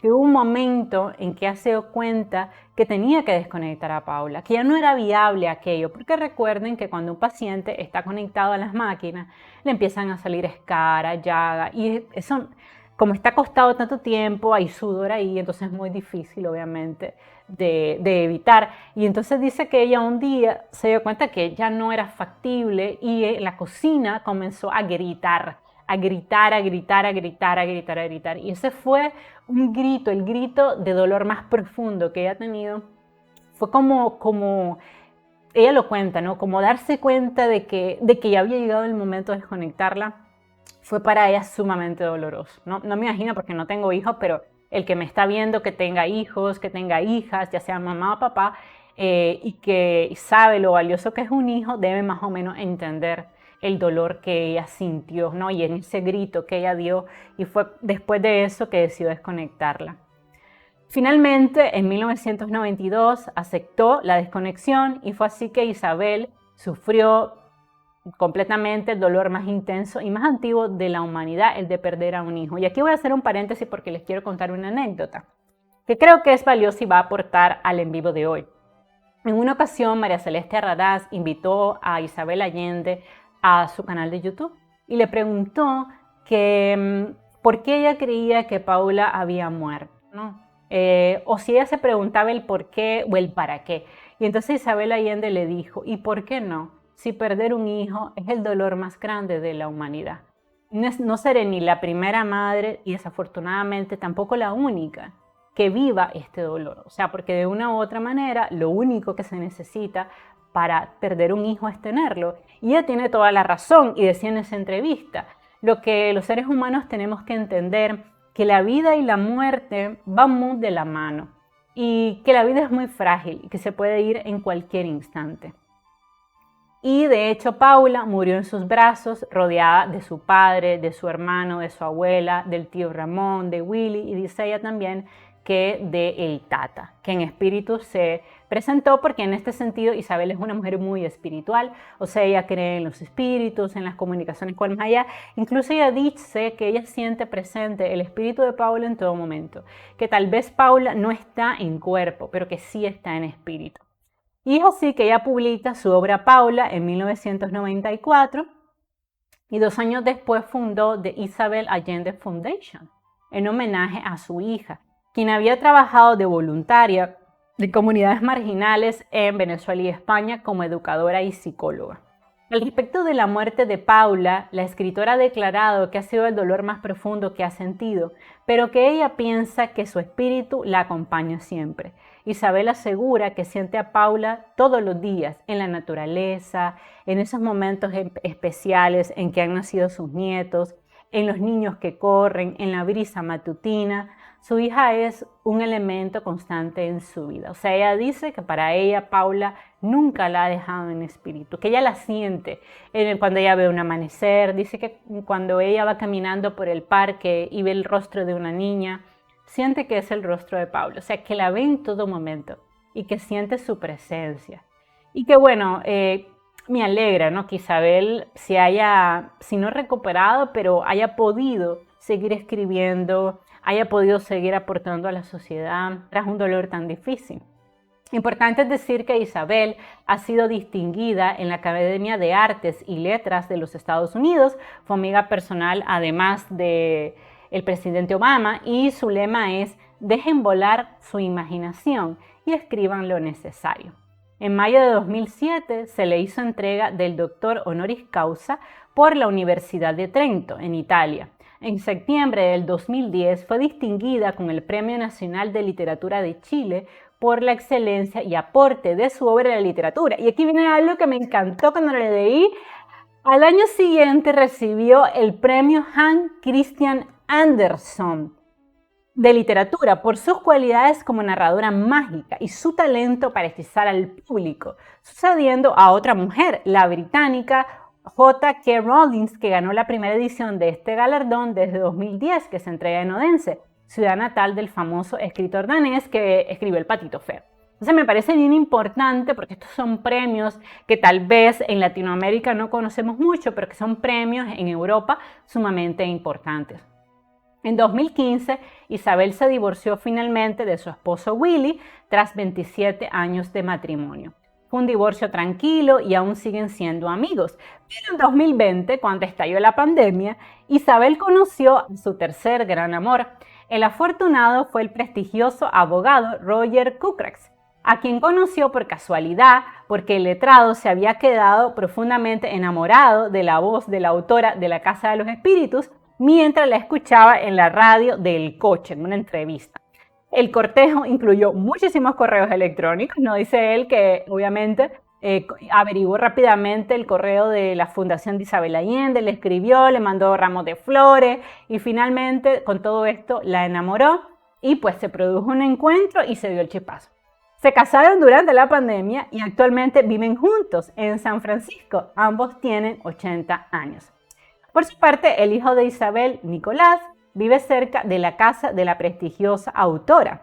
S1: que hubo un momento en que ella se dio cuenta que tenía que desconectar a Paula, que ya no era viable aquello, porque recuerden que cuando un paciente está conectado a las máquinas, le empiezan a salir escaras, llagas, y eso, como está acostado tanto tiempo, hay sudor ahí, entonces es muy difícil, obviamente, de evitar. Y entonces dice que ella un día se dio cuenta que ya no era factible y en la cocina comenzó a gritar, a gritar, a gritar, a gritar, a gritar, a gritar. Y ese fue un grito, el grito de dolor más profundo que ella ha tenido. Fue como ella lo cuenta, ¿no? Como darse cuenta de que ya había llegado el momento de desconectarla fue para ella sumamente doloroso. No me imagino porque no tengo hijos, pero el que me está viendo que tenga hijos, que tenga hijas, ya sea mamá o papá, y que sabe lo valioso que es un hijo, debe más o menos entender el dolor que ella sintió, ¿no? Y en ese grito que ella dio, y fue después de eso que decidió desconectarla. Finalmente, en 1992, aceptó la desconexión y fue así que Isabel sufrió completamente el dolor más intenso y más antiguo de la humanidad, el de perder a un hijo. Y aquí voy a hacer un paréntesis porque les quiero contar una anécdota que creo que es valiosa y va a aportar al en vivo de hoy. En una ocasión, María Celeste Arraraz invitó a Isabel Allende a su canal de YouTube y le preguntó que por qué ella creía que Paula había muerto, ¿no? O si ella se preguntaba el por qué o el para qué. Y entonces Isabel Allende le dijo, ¿y por qué no? Si perder un hijo es el dolor más grande de la humanidad. No seré ni la primera madre y desafortunadamente tampoco la única que viva este dolor. O sea, porque de una u otra manera lo único que se necesita para perder un hijo es tenerlo. Y ella tiene toda la razón y decía en esa entrevista, lo que los seres humanos tenemos que entender que la vida y la muerte van muy de la mano y que la vida es muy frágil y que se puede ir en cualquier instante. Y de hecho Paula murió en sus brazos rodeada de su padre, de su hermano, de su abuela, del tío Ramón, de Willy y dice ella también que de el Tata, que en espíritu se presentó porque en este sentido Isabel es una mujer muy espiritual, o sea, ella cree en los espíritus, en las comunicaciones con el más allá. Incluso ella dice que ella siente presente el espíritu de Paula en todo momento, que tal vez Paula no está en cuerpo, pero que sí está en espíritu. Y es así que ella publica su obra Paula en 1994 y 2 años después fundó The Isabel Allende Foundation en homenaje a su hija, quien había trabajado de voluntaria de comunidades marginales en Venezuela y España como educadora y psicóloga. Al respecto de la muerte de Paula, la escritora ha declarado que ha sido el dolor más profundo que ha sentido, pero que ella piensa que su espíritu la acompaña siempre. Isabel asegura que siente a Paula todos los días, en la naturaleza, en esos momentos especiales en que han nacido sus nietos, en los niños que corren, en la brisa matutina. Su hija es un elemento constante en su vida. O sea, ella dice que para ella Paula nunca la ha dejado en espíritu, que ella la siente cuando ella ve un amanecer. Dice que cuando ella va caminando por el parque y ve el rostro de una niña, siente que es el rostro de Paula. O sea, que la ve en todo momento y que siente su presencia. Y que bueno, me alegra, ¿no? Que Isabel si no recuperado, pero haya podido seguir escribiendo, haya podido seguir aportando a la sociedad tras un dolor tan difícil. Importante es decir que Isabel ha sido distinguida en la Academia de Artes y Letras de los Estados Unidos, fue amiga personal además del presidente Obama y su lema es dejen volar su imaginación y escriban lo necesario. En mayo de 2007 se le hizo entrega del doctor honoris causa por la Universidad de Trento, en Italia. En septiembre del 2010 fue distinguida con el Premio Nacional de Literatura de Chile por la excelencia y aporte de su obra en la literatura. Y aquí viene algo que me encantó cuando lo leí. Al año siguiente recibió el Premio Hans Christian Andersen de literatura por sus cualidades como narradora mágica y su talento para hechizar al público, sucediendo a otra mujer, la británica J.K. Rowling, que ganó la primera edición de este galardón desde 2010, que se entrega en Odense, ciudad natal del famoso escritor danés que escribió El Patito Feo. Entonces me parece bien importante porque estos son premios que tal vez en Latinoamérica no conocemos mucho, pero que son premios en Europa sumamente importantes. En 2015, Isabel se divorció finalmente de su esposo Willy tras 27 años de matrimonio. Fue un divorcio tranquilo y aún siguen siendo amigos. Pero en 2020, cuando estalló la pandemia, Isabel conoció a su tercer gran amor. El afortunado fue el prestigioso abogado Roger Coukrex, a quien conoció por casualidad porque el letrado se había quedado profundamente enamorado de la voz de la autora de La Casa de los Espíritus mientras la escuchaba en la radio del coche, en una entrevista. El cortejo incluyó muchísimos correos electrónicos, no dice él que obviamente averiguó rápidamente el correo de la Fundación de Isabel Allende, le escribió, le mandó ramos de flores y finalmente con todo esto la enamoró y pues se produjo un encuentro y se dio el chispazo. Se casaron durante la pandemia y actualmente viven juntos en San Francisco. Ambos tienen 80 años. Por su parte, el hijo de Isabel, Nicolás, vive cerca de la casa de la prestigiosa autora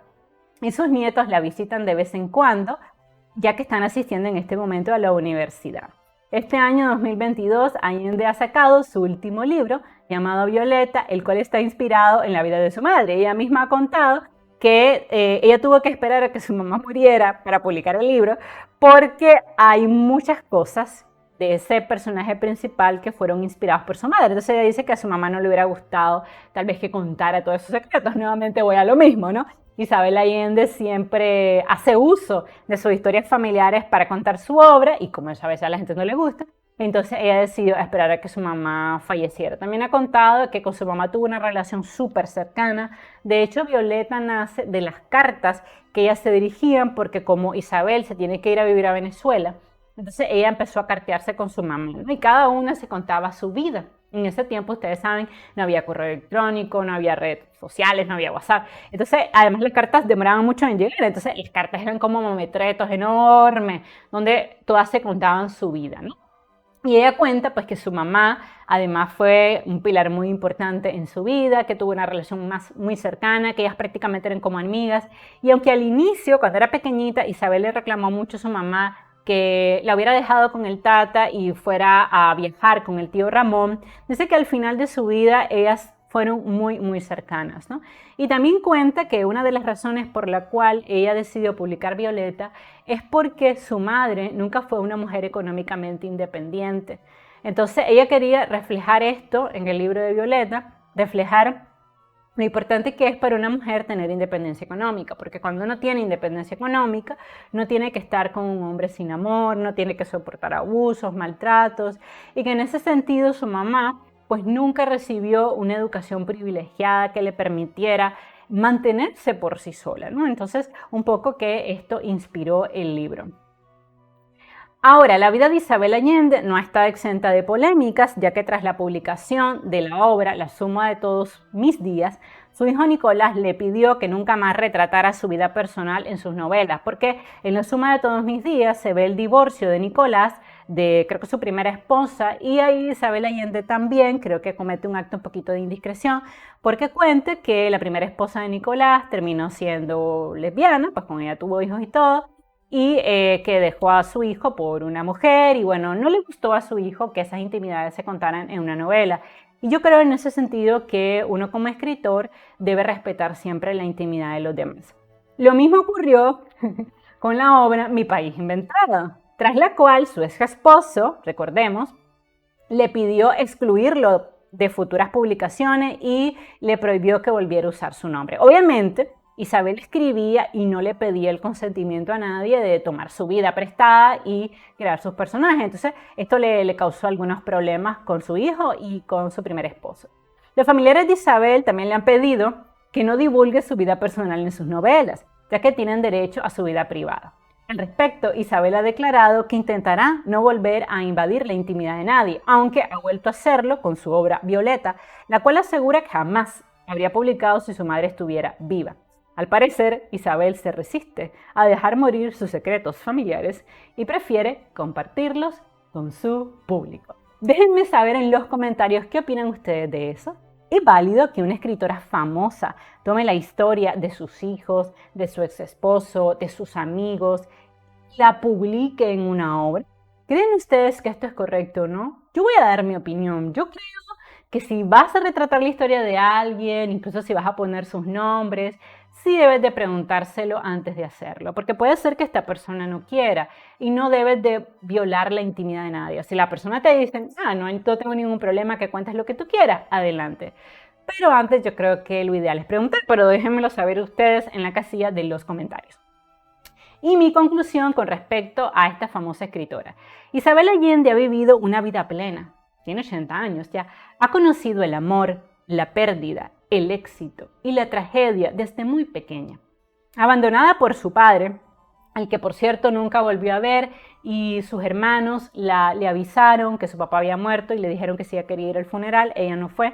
S1: y sus nietos la visitan de vez en cuando, ya que están asistiendo en este momento a la universidad. Este año 2022, Allende ha sacado su último libro, llamado Violeta, el cual está inspirado en la vida de su madre. Ella misma ha contado que ella tuvo que esperar a que su mamá muriera para publicar el libro, porque hay muchas cosas de ese personaje principal que fueron inspirados por su madre. Entonces ella dice que a su mamá no le hubiera gustado tal vez que contara todos esos secretos. Nuevamente voy a lo mismo, ¿no? Isabel Allende siempre hace uso de sus historias familiares para contar su obra y como eso a veces a la gente no le gusta, entonces ella decidió esperar a que su mamá falleciera. También ha contado que con su mamá tuvo una relación súper cercana. De hecho, Violeta nace de las cartas que ellas se dirigían porque como Isabel se tiene que ir a vivir a Venezuela, entonces ella empezó a cartearse con su mamá, ¿no? Y cada una se contaba su vida. En ese tiempo, ustedes saben, no había correo electrónico, no había redes sociales, no había WhatsApp. Entonces, además las cartas demoraban mucho en llegar. Entonces, las cartas eran como mametretos enormes, donde todas se contaban su vida, ¿no? Y ella cuenta pues que su mamá además fue un pilar muy importante en su vida, que tuvo una relación muy cercana, que ellas prácticamente eran como amigas. Y aunque al inicio, cuando era pequeñita, Isabel le reclamó mucho a su mamá que la hubiera dejado con el tata y fuera a viajar con el tío Ramón, dice que al final de su vida ellas fueron muy cercanas, ¿no? Y también cuenta que una de las razones por la cual ella decidió publicar Violeta es porque su madre nunca fue una mujer económicamente independiente. Entonces ella quería reflejar esto en el libro de Violeta, reflejar lo importante que es para una mujer tener independencia económica, porque cuando uno tiene independencia económica, no tiene que estar con un hombre sin amor, no tiene que soportar abusos, maltratos, y que en ese sentido su mamá pues nunca recibió una educación privilegiada que le permitiera mantenerse por sí sola, ¿no? Entonces, un poco que esto inspiró el libro. Ahora, la vida de Isabel Allende no está exenta de polémicas, ya que tras la publicación de la obra La suma de todos mis días, su hijo Nicolás le pidió que nunca más retratara su vida personal en sus novelas, porque en La suma de todos mis días se ve el divorcio de Nicolás, de creo que su primera esposa, y ahí Isabel Allende también creo que comete un acto un poquito de indiscreción, porque cuenta que la primera esposa de Nicolás terminó siendo lesbiana, pues con ella tuvo hijos y todo, y que dejó a su hijo por una mujer y bueno, no le gustó a su hijo que esas intimidades se contaran en una novela. Y yo creo en ese sentido que uno como escritor debe respetar siempre la intimidad de los demás. Lo mismo ocurrió con la obra Mi país inventado, tras la cual su ex esposo, recordemos, le pidió excluirlo de futuras publicaciones y le prohibió que volviera a usar su nombre. Obviamente, Isabel escribía y no le pedía el consentimiento a nadie de tomar su vida prestada y crear sus personajes. Entonces, esto le causó algunos problemas con su hijo y con su primer esposo. Los familiares de Isabel también le han pedido que no divulgue su vida personal en sus novelas, ya que tienen derecho a su vida privada. Al respecto, Isabel ha declarado que intentará no volver a invadir la intimidad de nadie, aunque ha vuelto a hacerlo con su obra Violeta, la cual asegura que jamás habría publicado si su madre estuviera viva. Al parecer, Isabel se resiste a dejar morir sus secretos familiares y prefiere compartirlos con su público. Déjenme saber en los comentarios qué opinan ustedes de eso. ¿Es válido que una escritora famosa tome la historia de sus hijos, de su ex esposo, de sus amigos y la publique en una obra? ¿Creen ustedes que esto es correcto o no? Yo voy a dar mi opinión. Yo creo que si vas a retratar la historia de alguien, incluso si vas a poner sus nombres, sí debes de preguntárselo antes de hacerlo, porque puede ser que esta persona no quiera y no debes de violar la intimidad de nadie. Si la persona te dice, no tengo ningún problema, que cuentes lo que tú quieras, adelante. Pero antes yo creo que lo ideal es preguntar, pero déjenmelo saber ustedes en la casilla de los comentarios. Y mi conclusión con respecto a esta famosa escritora. Isabel Allende ha vivido una vida plena, tiene 80 años ya, ha conocido el amor, la pérdida, el éxito y la tragedia desde muy pequeña. Abandonada por su padre, al que por cierto nunca volvió a ver, y sus hermanos le avisaron que su papá había muerto y le dijeron que si ella quería ir al funeral, ella no fue.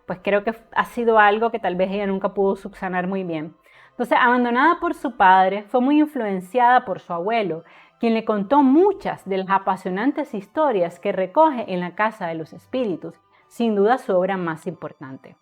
S1: Pues creo que ha sido algo que tal vez ella nunca pudo subsanar muy bien. Entonces, abandonada por su padre, fue muy influenciada por su abuelo, quien le contó muchas de las apasionantes historias que recoge en la Casa de los Espíritus, sin duda su obra más importante.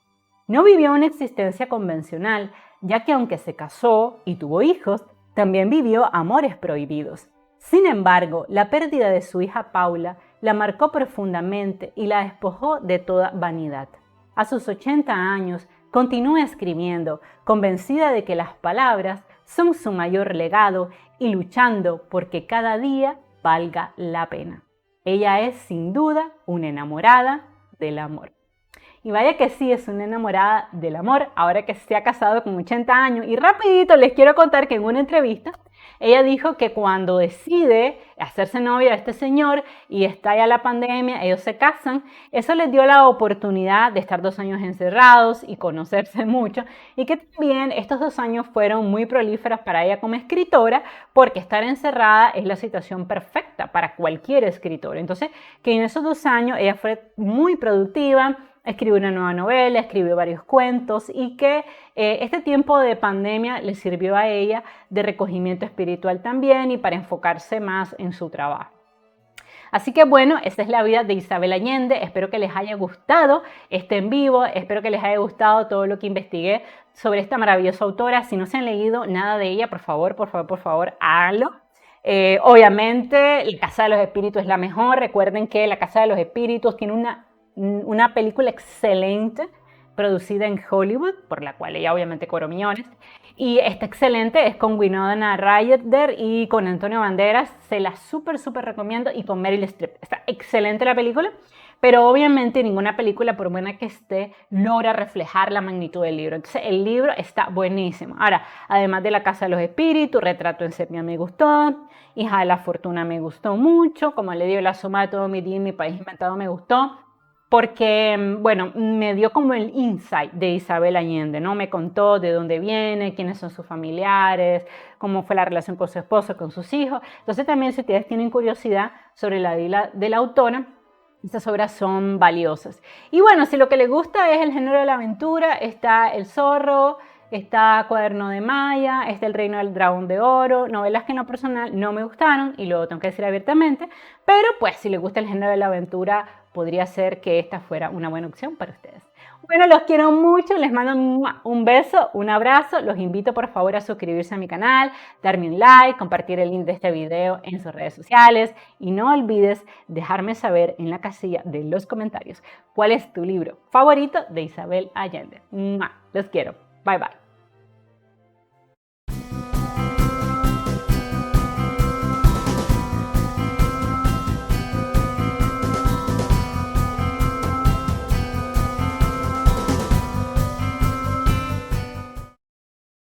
S1: No vivió una existencia convencional, ya que aunque se casó y tuvo hijos, también vivió amores prohibidos. Sin embargo, la pérdida de su hija Paula la marcó profundamente y la despojó de toda vanidad. A sus 80 años, continúa escribiendo, convencida de que las palabras son su mayor legado y luchando porque cada día valga la pena. Ella es sin duda una enamorada del amor. Y vaya que sí, es una enamorada del amor, ahora que se ha casado con 80 años. Y rapidito les quiero contar que en una entrevista, ella dijo que cuando decide hacerse novia de este señor y estalla la pandemia, ellos se casan, eso les dio la oportunidad de estar 2 años encerrados y conocerse mucho, y que también estos 2 años fueron muy prolíferos para ella como escritora, porque estar encerrada es la situación perfecta para cualquier escritor. Entonces, que en esos 2 años ella fue muy productiva, escribió una nueva novela, escribió varios cuentos, y que este tiempo de pandemia le sirvió a ella de recogimiento espiritual también y para enfocarse más en su trabajo. Así que bueno, esa es la vida de Isabel Allende. Espero que les haya gustado este en vivo, espero que les haya gustado todo lo que investigué sobre esta maravillosa autora. Si no se han leído nada de ella, por favor, háganlo. Obviamente, La Casa de los Espíritus es la mejor. Recuerden que La Casa de los Espíritus tiene una película excelente producida en Hollywood, por la cual ella obviamente cobró millones, y está excelente, es con Winona Ryder y con Antonio Banderas. Se la súper recomiendo, y con Meryl Streep. Está excelente la película, pero obviamente ninguna película, por buena que esté, logra reflejar la magnitud del libro. Entonces el libro está buenísimo. Ahora, además de La Casa de los Espíritus, Retrato en Sepia me gustó, Hija de la Fortuna me gustó mucho, Como le dio la suma de todo mi día en mi país inventado me gustó, porque, bueno, me dio como el insight de Isabel Allende, ¿no? Me contó de dónde viene, quiénes son sus familiares, cómo fue la relación con su esposo, con sus hijos. Entonces también, si ustedes tienen curiosidad sobre la vida de la autora, estas obras son valiosas. Y bueno, si lo que les gusta es el género de la aventura, está El Zorro, está Cuaderno de Maya, está El Reino del Dragón de Oro, novelas que en lo personal no me gustaron, y lo tengo que decir abiertamente, pero pues si les gusta el género de la aventura, podría ser que esta fuera una buena opción para ustedes. Bueno, los quiero mucho, les mando un beso, un abrazo, los invito por favor a suscribirse a mi canal, darme un like, compartir el link de este video en sus redes sociales, y no olvides dejarme saber en la casilla de los comentarios cuál es tu libro favorito de Isabel Allende. Los quiero, bye bye.